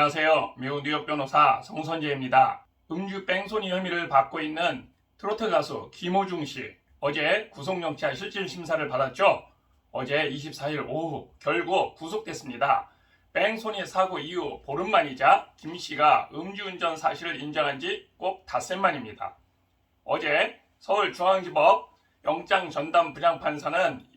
안녕하세요. 미국 뉴욕 변호사 성선재입니다. 음주 뺑소니 혐의를 받고 있는 트로트 가수 김호중 씨, 어제 구속영장 실질심사를 받았죠. 어제 24일 오후 결국 구속됐습니다. 뺑소니 사고 이후 보름 만이자 김 씨가 음주운전 사실을 인정한 지 꼭 닷새 만입니다. 어제 서울중앙지법 영장 전담 부장판사는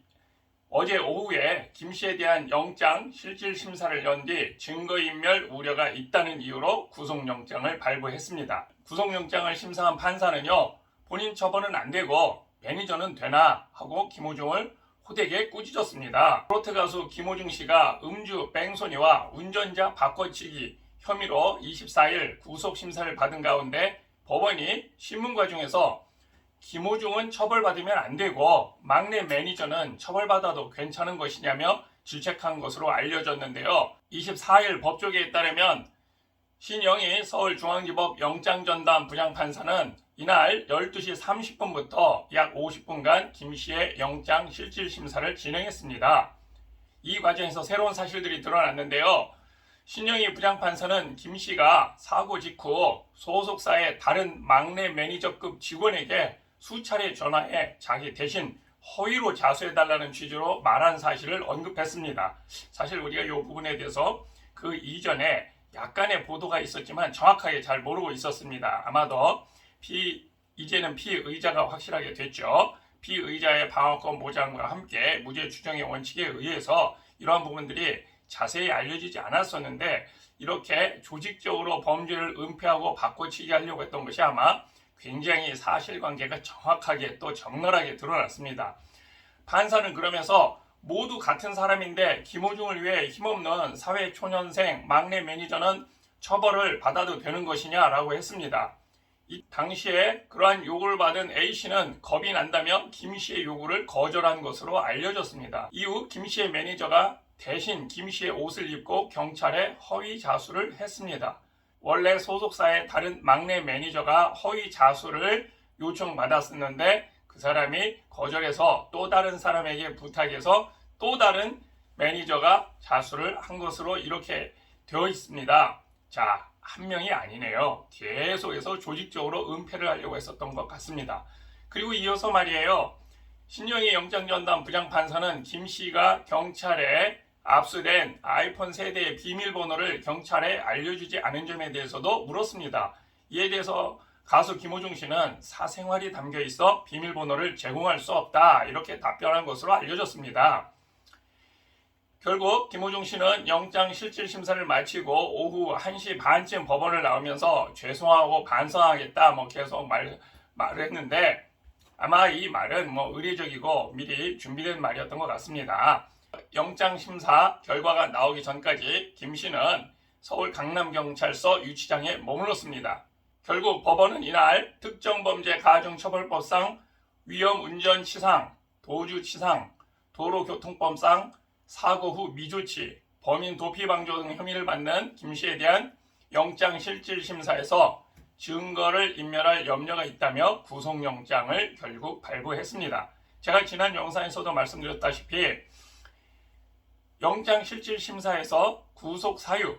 어제 오후에 김 씨에 대한 영장 실질심사를 연 뒤 증거인멸 우려가 있다는 이유로 구속영장을 발부했습니다. 구속영장을 심사한 판사는요, 본인 처벌은 안 되고 매니저는 되나 하고 김호중을 호되게 꾸짖었습니다. 트로트 가수 김호중 씨가 음주 뺑소니와 운전자 바꿔치기 혐의로 24일 구속심사를 받은 가운데 법원이 신문 과정에서 김호중은 처벌받으면 안 되고 막내 매니저는 처벌받아도 괜찮은 것이냐며 질책한 것으로 알려졌는데요. 24일 법조계에 따르면 신영희 서울중앙지법 영장전담 부장판사는 이날 12시 30분부터 약 50분간 김 씨의 영장 실질심사를 진행했습니다. 이 과정에서 새로운 사실들이 드러났는데요. 신영희 부장판사는 김 씨가 사고 직후 소속사의 다른 막내 매니저급 직원에게 수차례 전화해 자기 대신 허위로 자수해달라는 취지로 말한 사실을 언급했습니다. 사실 우리가 이 부분에 대해서 그 이전에 약간의 보도가 있었지만 정확하게 잘 모르고 있었습니다. 아마도 이제는 피의자가 확실하게 됐죠. 피의자의 방어권 보장과 함께 무죄 추정의 원칙에 의해서 이러한 부분들이 자세히 알려지지 않았었는데 이렇게 조직적으로 범죄를 은폐하고 바꿔치기 하려고 했던 것이 아마 굉장히 사실관계가 정확하게 또 적나라하게 드러났습니다. 판사는 그러면서 모두 같은 사람인데 김호중을 위해 힘없는 사회초년생 막내 매니저는 처벌을 받아도 되는 것이냐라고 했습니다. 이 당시에 그러한 요구를 받은 A씨는 겁이 난다며 김 씨의 요구를 거절한 것으로 알려졌습니다. 이후 김 씨의 매니저가 대신 김 씨의 옷을 입고 경찰에 허위 자수를 했습니다. 원래 소속사의 다른 막내 매니저가 허위 자수를 요청받았었는데 그 사람이 거절해서 또 다른 사람에게 부탁해서 또 다른 매니저가 자수를 한 것으로 이렇게 되어 있습니다. 자, 한 명이 아니네요. 계속해서 조직적으로 은폐를 하려고 했었던 것 같습니다. 그리고 이어서 말이에요. 신영희 영장전담 부장판사는 김 씨가 경찰에 압수된 아이폰 세대의 비밀번호를 경찰에 알려주지 않은 점에 대해서도 물었습니다. 이에 대해서 가수 김호중 씨는 사생활이 담겨 있어 비밀번호를 제공할 수 없다 이렇게 답변한 것으로 알려졌습니다. 결국 김호중 씨는 영장 실질심사를 마치고 오후 1시 반쯤 법원을 나오면서 죄송하고 반성하겠다 계속 말을 했는데 아마 이 말은 의례적이고 미리 준비된 말이었던 것 같습니다. 영장 심사 결과가 나오기 전까지 김 씨는 서울 강남경찰서 유치장에 머물렀습니다. 결국 법원은 이날 특정범죄 가중처벌법상 위험운전치상, 도주치상, 도로교통법상 사고 후 미조치, 범인 도피방조 등 혐의를 받는 김 씨에 대한 영장실질심사에서 증거를 인멸할 염려가 있다며 구속영장을 결국 발부했습니다. 제가 지난 영상에서도 말씀드렸다시피 영장실질심사에서 구속사유,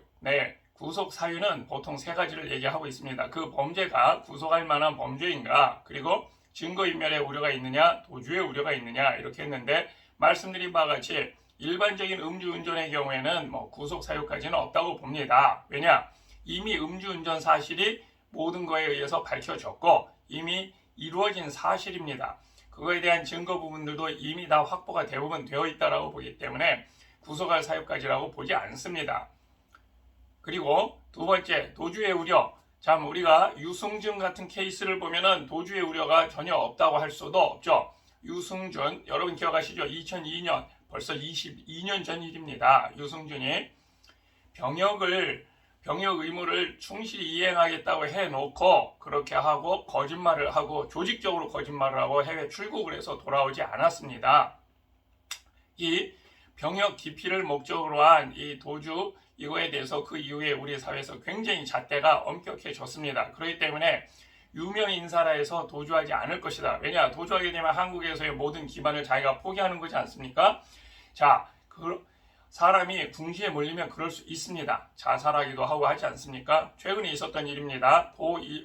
구속사유는 보통 세 가지를 얘기하고 있습니다. 그 범죄가 구속할 만한 범죄인가, 그리고 증거인멸의 우려가 있느냐, 도주의 우려가 있느냐 이렇게 했는데 말씀드린 바와 같이 일반적인 음주운전의 경우에는 구속사유까지는 없다고 봅니다. 왜냐? 이미 음주운전 사실이 모든 거에 의해서 밝혀졌고 이미 이루어진 사실입니다. 그거에 대한 증거 부분들도 이미 다 확보가 대부분 되어 있다고 보기 때문에 구속할 사유까지라고 보지 않습니다. 그리고 두 번째, 도주의 우려. 참 우리가 유승준 같은 케이스를 보면은 도주의 우려가 전혀 없다고 할 수도 없죠. 유승준, 여러분 기억하시죠? 2002년, 벌써 22년 전 일입니다. 유승준이 병역 의무를 충실히 이행하겠다고 해놓고 그렇게 하고 거짓말을 하고 조직적으로 거짓말을 하고 해외 출국을 해서 돌아오지 않았습니다. 이 병역 기피를 목적으로 한 이 도주 이거에 대해서 그 이후에 우리 사회에서 굉장히 잣대가 엄격해졌습니다. 그렇기 때문에 유명 인사라 해서 도주하지 않을 것이다. 왜냐? 도주하게 되면 한국에서의 모든 기반을 자기가 포기하는 거지 않습니까? 자, 사람이 궁지에 몰리면 그럴 수 있습니다. 자살하기도 하고 하지 않습니까? 최근에 있었던 일입니다.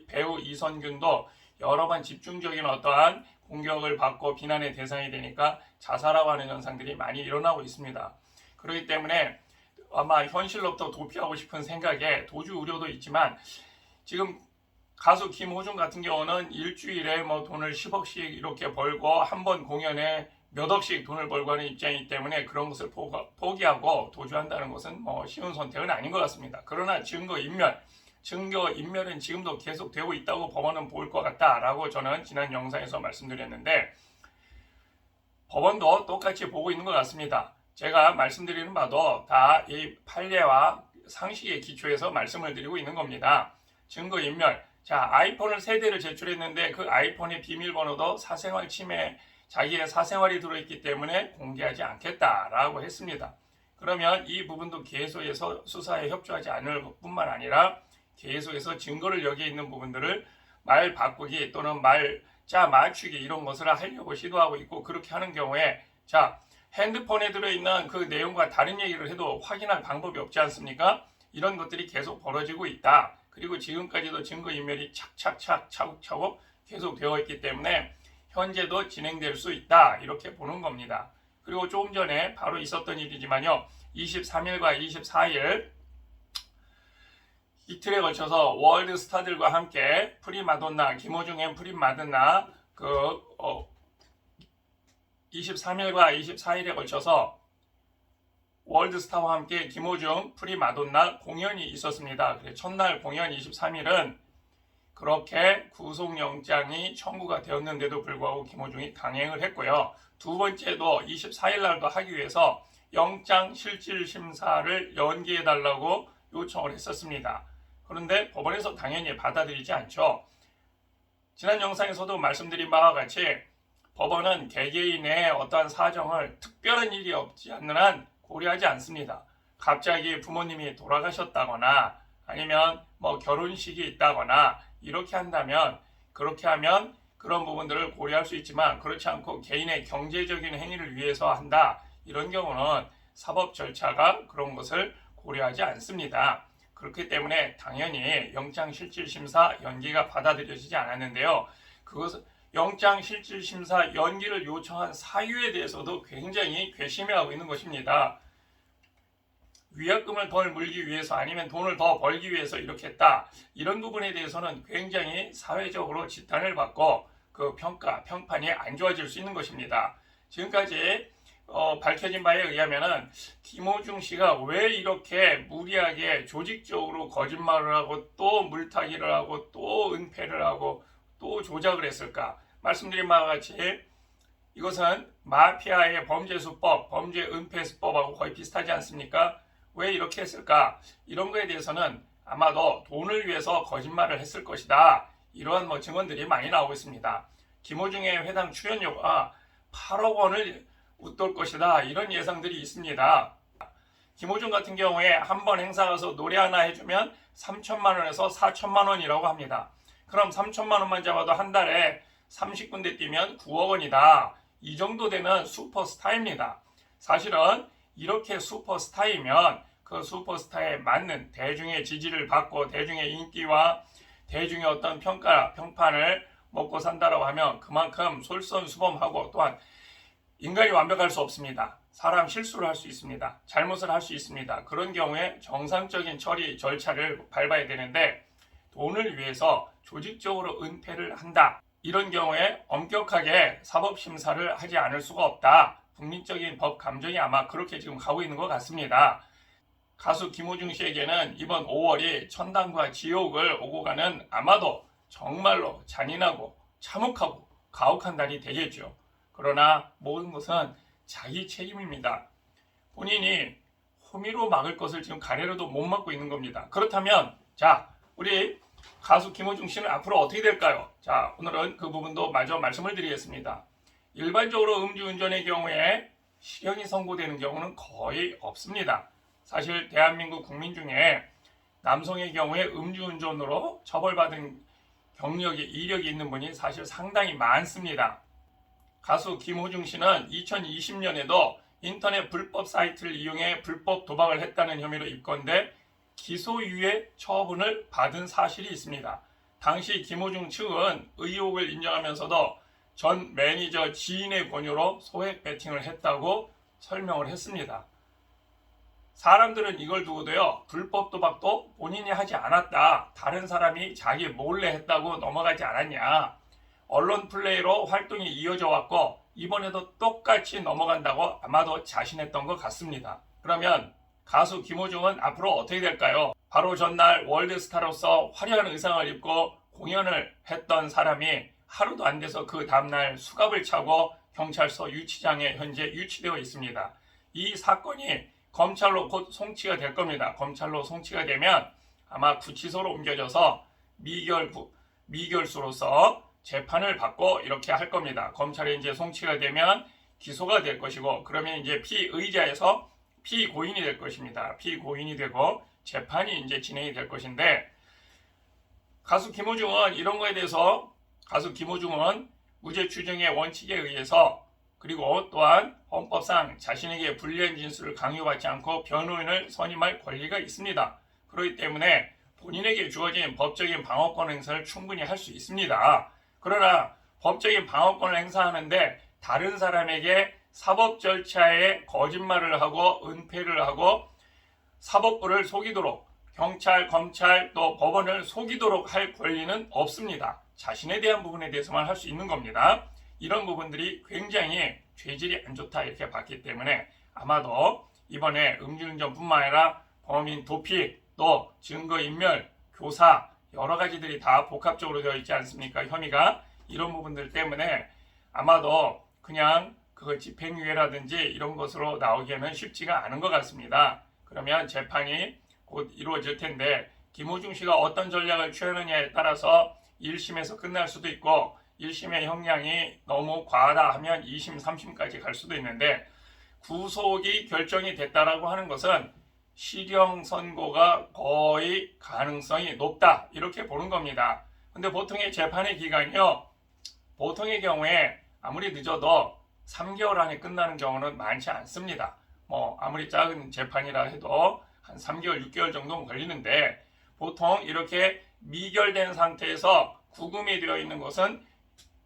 배우 이선균도 여러 번 집중적인 어떠한 공격을 받고 비난의 대상이 되니까 자살하고 하는 현상들이 많이 일어나고 있습니다. 그렇기 때문에 아마 현실로부터 도피하고 싶은 생각에 도주 우려도 있지만, 지금 가수 김호중 같은 경우는 일주일에 뭐 돈을 10억씩 이렇게 벌고 한 번 공연에 몇 억씩 돈을 벌고 하는 입장이기 때문에 그런 것을 포기하고 도주한다는 것은 뭐 쉬운 선택은 아닌 것 같습니다. 그러나 증거인멸은 지금도 계속 되고 있다고 법원은 볼 것 같다라고 저는 지난 영상에서 말씀드렸는데, 법원도 똑같이 보고 있는 것 같습니다. 제가 말씀드리는 바도 다 이 판례와 상식에 기초해서 말씀을 드리고 있는 겁니다. 증거인멸. 자, 아이폰을 3대를 제출했는데 그 아이폰의 비밀번호도 사생활 침해, 자기의 사생활이 들어있기 때문에 공개하지 않겠다라고 했습니다. 그러면 이 부분도 계속해서 수사에 협조하지 않을 뿐만 아니라 계속해서 증거를 여기에 있는 부분들을 말 바꾸기 또는 말자 맞추기 이런 것을 하려고 시도하고 있고, 그렇게 하는 경우에 자, 핸드폰에 들어있는 그 내용과 다른 얘기를 해도 확인할 방법이 없지 않습니까? 이런 것들이 계속 벌어지고 있다. 그리고 지금까지도 증거인멸이 착착착 차곡차곡 계속 되어 있기 때문에 현재도 진행될 수 있다, 이렇게 보는 겁니다. 그리고 조금 전에 바로 있었던 일이지만요, 23일과 24일 이틀에 걸쳐서 월드 스타들과 함께 프리마돈나, 김호중 앤 프리마돈나 23일과 24일에 걸쳐서 월드스타와 함께 김호중 프리마돈나 공연이 있었습니다. 첫날 공연 23일은 그렇게 구속영장이 청구가 되었는데도 불구하고 김호중이 강행을 했고요. 두 번째도 24일 날도 하기 위해서 영장실질심사를 연기해달라고 요청을 했었습니다. 그런데 법원에서 당연히 받아들이지 않죠. 지난 영상에서도 말씀드린 바와 같이 법원은 개개인의 어떠한 사정을 특별한 일이 없지 않는 한 고려하지 않습니다. 갑자기 부모님이 돌아가셨다거나 아니면 뭐 결혼식이 있다거나 이렇게 한다면, 그렇게 하면 그런 부분들을 고려할 수 있지만, 그렇지 않고 개인의 경제적인 행위를 위해서 한다, 이런 경우는 사법 절차가 그런 것을 고려하지 않습니다. 그렇기 때문에 당연히 영장실질심사 연기가 받아들여지지 않았는데요. 그것은 영장실질심사 연기를 요청한 사유에 대해서도 굉장히 괘씸해하고 있는 것입니다. 위약금을 덜 물기 위해서 아니면 돈을 더 벌기 위해서 이렇게 했다, 이런 부분에 대해서는 굉장히 사회적으로 지탄을 받고 그 평판이 안 좋아질 수 있는 것입니다. 지금까지 밝혀진 바에 의하면은 김호중 씨가 왜 이렇게 무리하게 조직적으로 거짓말을 하고 또 물타기를 하고 또 은폐를 하고 또 조작을 했을까? 말씀드린 바와 같이 이것은 마피아의 범죄수법, 범죄은폐수법하고 거의 비슷하지 않습니까? 왜 이렇게 했을까? 이런 거에 대해서는 아마도 돈을 위해서 거짓말을 했을 것이다, 이러한 증언들이 많이 나오고 있습니다. 김호중의 회당 출연료가 8억 원을 웃돌 것이다, 이런 예상들이 있습니다. 김호중 같은 경우에 한 번 행사 가서 노래 하나 해주면 3천만 원에서 4천만 원이라고 합니다. 그럼 3천만 원만 잡아도 한 달에 30군데 뛰면 9억 원이다. 이 정도 되는 슈퍼스타입니다. 사실은 이렇게 슈퍼스타이면 그 슈퍼스타에 맞는 대중의 지지를 받고 대중의 인기와 대중의 어떤 평판을 먹고 산다라고 하면 그만큼 솔선수범하고, 또한 인간이 완벽할 수 없습니다. 사람 실수를 할 수 있습니다. 잘못을 할 수 있습니다. 그런 경우에 정상적인 처리 절차를 밟아야 되는데 돈을 위해서 조직적으로 은폐를 한다, 이런 경우에 엄격하게 사법심사를 하지 않을 수가 없다. 국민적인 법 감정이 아마 그렇게 지금 가고 있는 것 같습니다. 가수 김호중 씨에게는 이번 5월이 천당과 지옥을 오고 가는 아마도 정말로 잔인하고 참혹하고 가혹한 달이 되겠죠. 그러나 모든 것은 자기 책임입니다. 본인이 호미로 막을 것을 지금 가래로도 못 막고 있는 겁니다. 그렇다면 자, 우리 가수 김호중 씨는 앞으로 어떻게 될까요? 자, 오늘은 그 부분도 마저 말씀을 드리겠습니다. 일반적으로 음주운전의 경우에 실형이 선고되는 경우는 거의 없습니다. 사실 대한민국 국민 중에 남성의 경우에 음주운전으로 처벌받은 경력이, 이력이 있는 분이 사실 상당히 많습니다. 가수 김호중 씨는 2020년에도 인터넷 불법 사이트를 이용해 불법 도박을 했다는 혐의로 입건돼 기소유예 처분을 받은 사실이 있습니다. 당시 김호중 측은 의혹을 인정하면서도 전 매니저 지인의 권유로 소액 베팅을 했다고 설명을 했습니다. 사람들은 이걸 두고도요, 불법 도박도 본인이 하지 않았다, 다른 사람이 자기 몰래 했다고 넘어가지 않았냐, 언론 플레이로 활동이 이어져 왔고 이번에도 똑같이 넘어간다고 아마도 자신했던 것 같습니다. 그러면 가수 김호중은 앞으로 어떻게 될까요? 바로 전날 월드스타로서 화려한 의상을 입고 공연을 했던 사람이 하루도 안 돼서 그 다음날 수갑을 차고 경찰서 유치장에 현재 유치되어 있습니다. 이 사건이 검찰로 곧 송치가 될 겁니다. 검찰로 송치가 되면 아마 구치소로 옮겨져서 미결수로서 재판을 받고 이렇게 할 겁니다. 검찰에 이제 송치가 되면 기소가 될 것이고, 그러면 이제 피의자에서 피고인이 될 것입니다. 피고인이 되고 재판이 이제 진행이 될 것인데, 가수 김호중은 이런 거에 대해서 가수 김호중은 무죄 추정의 원칙에 의해서, 그리고 또한 헌법상 자신에게 불리한 진술을 강요받지 않고 변호인을 선임할 권리가 있습니다. 그렇기 때문에 본인에게 주어진 법적인 방어권 행사를 충분히 할 수 있습니다. 그러나 법적인 방어권을 행사하는데 다른 사람에게 사법 절차에 거짓말을 하고 은폐를 하고 사법부를 속이도록, 경찰, 검찰, 또 법원을 속이도록 할 권리는 없습니다. 자신에 대한 부분에 대해서만 할 수 있는 겁니다. 이런 부분들이 굉장히 죄질이 안 좋다 이렇게 봤기 때문에 아마도 이번에 음주운전뿐만 아니라 범인 도피, 또 증거인멸, 교사, 여러 가지들이 다 복합적으로 되어 있지 않습니까? 혐의가. 이런 부분들 때문에 아마도 그냥 그 집행유예라든지 이런 것으로 나오기에는 쉽지가 않은 것 같습니다. 그러면 재판이 곧 이루어질 텐데, 김호중 씨가 어떤 전략을 취하느냐에 따라서 1심에서 끝날 수도 있고 1심의 형량이 너무 과하다 하면 2심, 3심까지 갈 수도 있는데, 구속이 결정이 됐다라고 하는 것은 실형 선고가 거의 가능성이 높다 이렇게 보는 겁니다. 근데 보통의 재판의 기간이요, 보통의 경우에 아무리 늦어도 3개월 안에 끝나는 경우는 많지 않습니다. 아무리 작은 재판이라 해도 한 3개월, 6개월 정도는 걸리는데, 보통 이렇게 미결된 상태에서 구금이 되어 있는 것은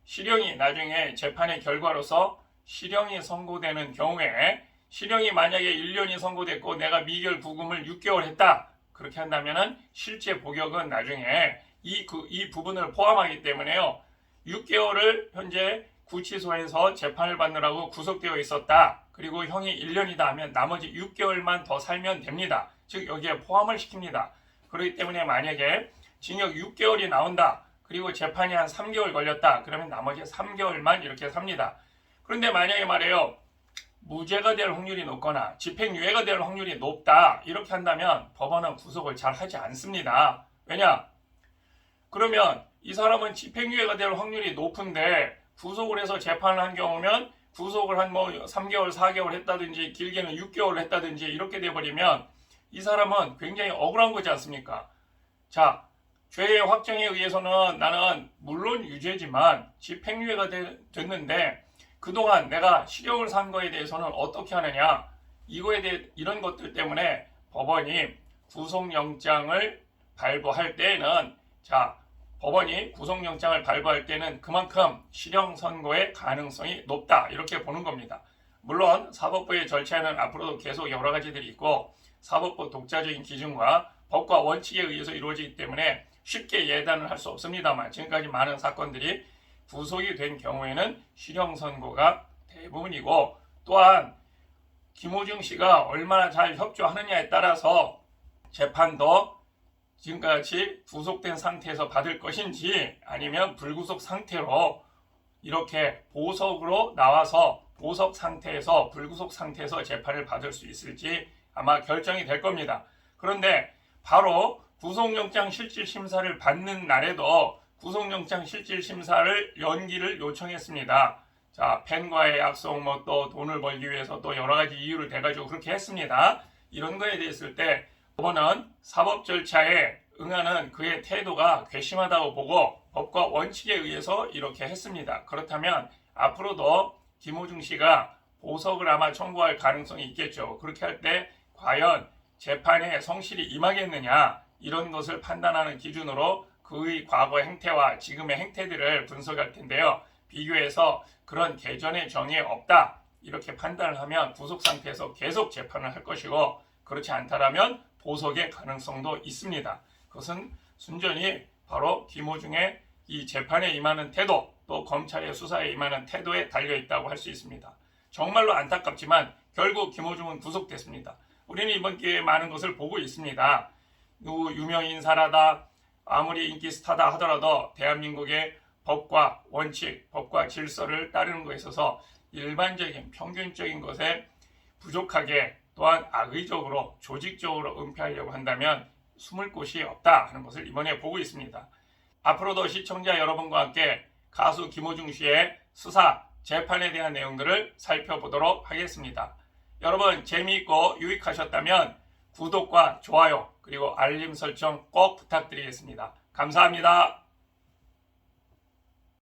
실형이 나중에 재판의 결과로서 실형이 선고되는 경우에, 실형이 만약에 1년이 선고됐고 내가 미결 구금을 6개월 했다, 그렇게 한다면은 실제 복역은 나중에 이 부분을 포함하기 때문에요, 6개월을 현재 구치소에서 재판을 받느라고 구속되어 있었다, 그리고 형이 1년이다 하면 나머지 6개월만 더 살면 됩니다. 즉 여기에 포함을 시킵니다. 그렇기 때문에 만약에 징역 6개월이 나온다, 그리고 재판이 한 3개월 걸렸다, 그러면 나머지 3개월만 이렇게 삽니다. 그런데 만약에 말이에요, 무죄가 될 확률이 높거나 집행유예가 될 확률이 높다 이렇게 한다면 법원은 구속을 잘 하지 않습니다. 왜냐? 그러면 이 사람은 집행유예가 될 확률이 높은데 구속을 해서 재판을 한 경우면, 구속을 한 3개월, 4개월 했다든지 길게는 6개월 했다든지 이렇게 돼버리면 이 사람은 굉장히 억울한 거지 않습니까? 자, 죄의 확정에 의해서는 나는 물론 유죄지만 집행유예가 됐는데 그동안 내가 실형을 산 거에 대해서는 어떻게 하느냐, 이거에 대해 이런 것들 때문에 법원이 구속영장을 발부할 때에는, 법원이 구속영장을 발부할 때는 그만큼 실형 선고의 가능성이 높다 이렇게 보는 겁니다. 물론 사법부의 절차에는 앞으로도 계속 여러 가지들이 있고 사법부 독자적인 기준과 법과 원칙에 의해서 이루어지기 때문에 쉽게 예단을 할 수 없습니다만, 지금까지 많은 사건들이 구속이 된 경우에는 실형 선고가 대부분이고, 또한 김호중 씨가 얼마나 잘 협조하느냐에 따라서 재판도 지금같이 구속된 상태에서 받을 것인지 아니면 불구속 상태로 이렇게 보석으로 나와서 보석 상태에서 불구속 상태에서 재판을 받을 수 있을지 아마 결정이 될 겁니다. 그런데 바로 구속영장 실질심사를 받는 날에도 구속영장 실질심사를 연기를 요청했습니다. 펜과의 약속, 또 돈을 벌기 위해서 또 여러 가지 이유를 대가지고 그렇게 했습니다. 이런 거에 대했을 때 법원은 사법 절차에 응하는 그의 태도가 괘씸하다고 보고 법과 원칙에 의해서 이렇게 했습니다. 그렇다면 앞으로도 김호중 씨가 보석을 아마 청구할 가능성이 있겠죠. 그렇게 할 때 과연 재판에 성실히 임하겠느냐, 이런 것을 판단하는 기준으로 그의 과거 행태와 지금의 행태들을 분석할 텐데요. 비교해서 그런 개전의 정의에 없다, 이렇게 판단을 하면 구속 상태에서 계속 재판을 할 것이고, 그렇지 않다라면 보석의 가능성도 있습니다. 그것은 순전히 바로 김호중의 이 재판에 임하는 태도, 또 검찰의 수사에 임하는 태도에 달려 있다고 할 수 있습니다. 정말로 안타깝지만 결국 김호중은 구속됐습니다. 우리는 이번 기회에 많은 것을 보고 있습니다. 누구 유명 인사라다, 아무리 인기 스타다 하더라도 대한민국의 법과 원칙, 법과 질서를 따르는 것에 있어서 일반적인 평균적인 것에 부족하게, 또한 악의적으로 조직적으로 은폐하려고 한다면 숨을 곳이 없다 하는 것을 이번에 보고 있습니다. 앞으로도 시청자 여러분과 함께 가수 김호중 씨의 수사, 재판에 대한 내용들을 살펴보도록 하겠습니다. 여러분 재미있고 유익하셨다면 구독과 좋아요, 그리고 알림 설정 꼭 부탁드리겠습니다. 감사합니다.